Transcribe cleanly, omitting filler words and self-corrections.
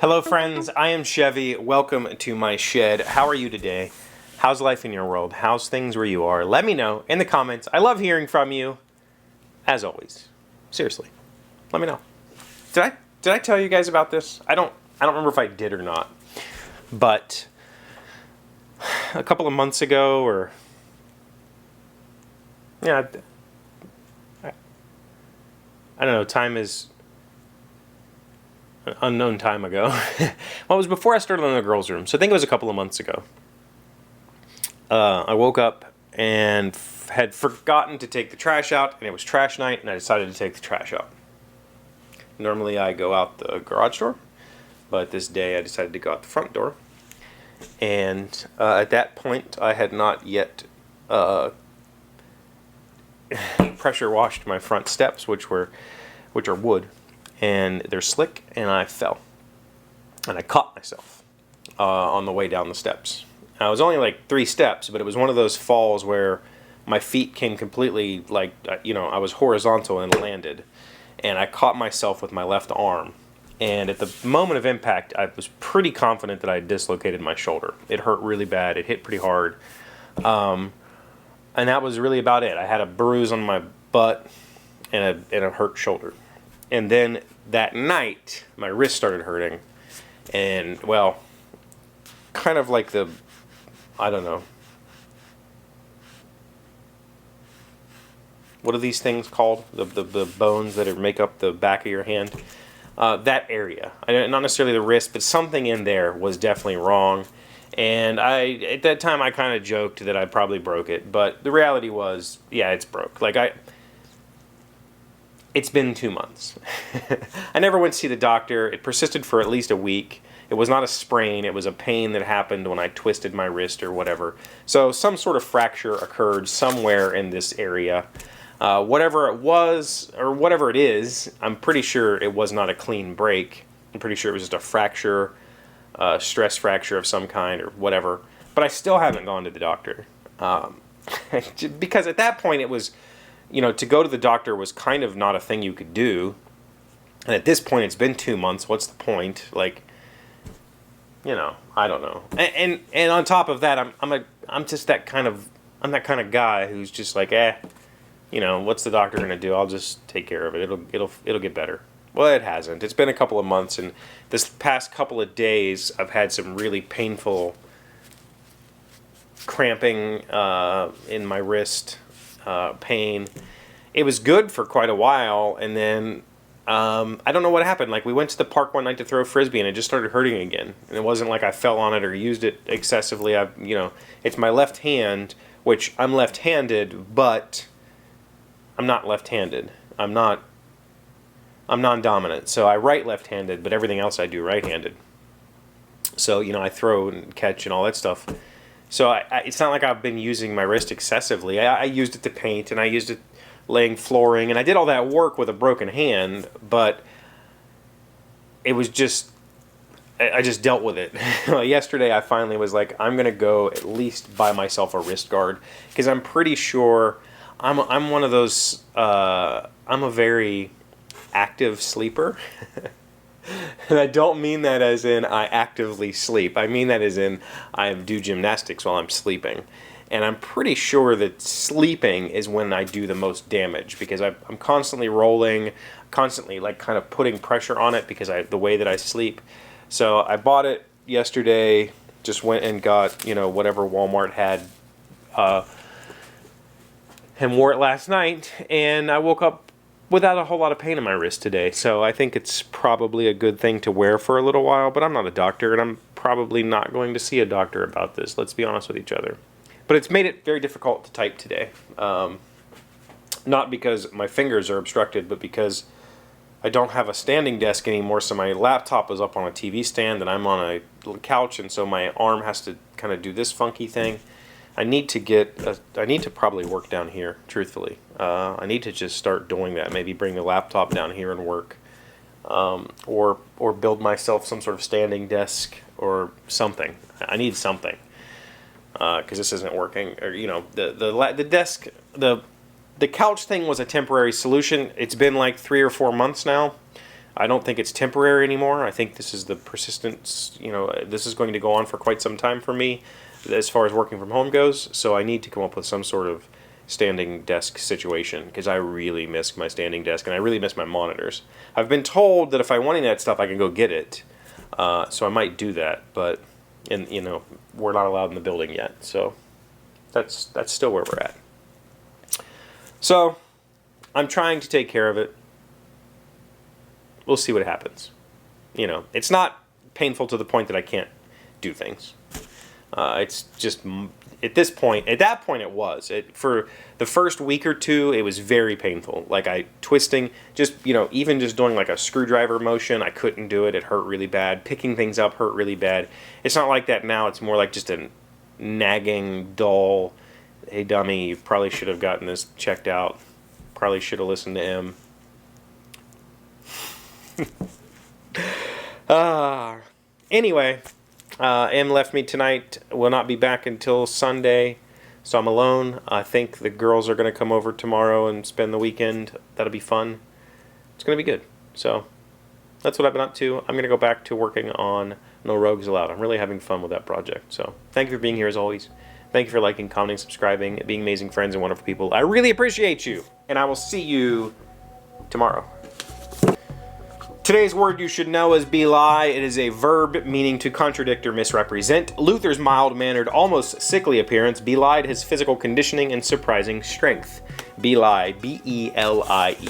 Hello friends, I am Chevee. Welcome to my shed. How are you today? How's life in your world? How's things where you are? Let me know in the comments. I love hearing from you. As always. Seriously. Let me know. Did I tell you guys about this? I don't remember if I did or not. But a couple of months ago, or yeah, I don't know, time is an unknown time ago. Well, it was before I started in the girls' room, so I think it was a couple of months ago. I woke up and had forgotten to take the trash out, and it was trash night, and I decided to take the trash out. Normally I go out the garage door, but this day I decided to go out the front door. And at that point I had not yet pressure washed my front steps, which are wood, and they're slick, and I fell. And I caught myself on the way down the steps. Now, it was only like 3 steps, but it was one of those falls where my feet came completely, like, I was horizontal and landed. And I caught myself with my left arm. And at the moment of impact, I was pretty confident that I had dislocated my shoulder. It hurt really bad. It hit pretty hard. And that was really about it. I had a bruise on my butt and a hurt shoulder. And then that night, my wrist started hurting. And, well, kind of like I don't know. What are these things called? The bones that make up the back of your hand? That area. Not necessarily the wrist, but something in there was definitely wrong. And at that time, I kind of joked that I probably broke it. But the reality was, yeah, it's broke. It's been 2 months. I never went to see the doctor. It persisted for at least a week. It was not a sprain. It was a pain that happened when I twisted my wrist or whatever. So some sort of fracture occurred somewhere in this area. Whatever it was, or whatever it is, I'm pretty sure it was not a clean break. I'm pretty sure it was just a fracture, stress fracture of some kind or whatever. But I still haven't gone to the doctor. Because at that point it was, to go to the doctor was kind of not a thing you could do. And at this point it's been 2 months. What's the point? I don't know. And on top of that, I'm just that kind of guy who's just like, what's the doctor gonna do? I'll just take care of it. It'll get better. Well, it hasn't. It's been a couple of months, and this past couple of days, I've had some really painful cramping in my wrist, pain. It was good for quite a while, and then I don't know what happened. Like, we went to the park one night to throw a frisbee, and it just started hurting again. And it wasn't like I fell on it or used it excessively. It's my left hand, which I'm left-handed, but I'm not left-handed. I'm non-dominant. So I write left-handed, but everything else I do right-handed. So, I throw and catch and all that stuff. So it's not like I've been using my wrist excessively. I used it to paint, and I used it laying flooring, and I did all that work with a broken hand, but it was just, I just dealt with it. Yesterday I finally was like, I'm going to go at least buy myself a wrist guard, because I'm pretty sure I'm one of those, I'm a very active sleeper. And I don't mean that as in I actively sleep. I mean that as in I do gymnastics while I'm sleeping. And I'm pretty sure that sleeping is when I do the most damage, because I'm constantly rolling, constantly kind of putting pressure on it because the way that I sleep. So I bought it yesterday, just went and got, whatever Walmart had, and wore it last night, and I woke up without a whole lot of pain in my wrist today. So I think it's probably a good thing to wear for a little while, but I'm not a doctor, and I'm probably not going to see a doctor about this. Let's be honest with each other. But it's made it very difficult to type today. Not because my fingers are obstructed, but because I don't have a standing desk anymore, so my laptop is up on a TV stand, and I'm on a couch, and so my arm has to kind of do this funky thing. I need to probably work down here, truthfully. I need to just start doing that. Maybe bring the laptop down here and work. Or build myself some sort of standing desk or something. I need something. Because this isn't working. Or, the desk, the couch thing was a temporary solution. It's been like 3 or 4 months now. I don't think it's temporary anymore. I think this is the persistence, this is going to go on for quite some time for me as far as working from home goes. So I need to come up with some sort of standing desk situation, because I really miss my standing desk and I really miss my monitors. I've been told that if I want any of that stuff, I can go get it. So I might do that, but we're not allowed in the building yet. So that's still where we're at. So I'm trying to take care of it. We'll see what happens. It's not painful to the point that I can't do things. It's just at that point it was. For the first week or two, it was very painful. Like twisting, even just doing like a screwdriver motion, I couldn't do it. It hurt really bad. Picking things up hurt really bad. It's not like that now. It's more like just a nagging, dull, hey dummy, you probably should have gotten this checked out. Probably should have listened to him. Anyway, Em left me tonight. Will not be back until Sunday, so I'm alone. I think the girls are going to come over tomorrow and spend the weekend. That'll be fun. It's going to be good. So that's what I've been up to. I'm going to go back to working on No Rogues Allowed. I'm really having fun with that project. So thank you for being here as always. Thank you for liking, commenting, subscribing, being amazing friends and wonderful people. I really appreciate you, and I will see you tomorrow. Today's word you should know is belie. It is a verb meaning to contradict or misrepresent. Luther's mild-mannered, almost sickly appearance belied his physical conditioning and surprising strength. Belie, B-E-L-I-E.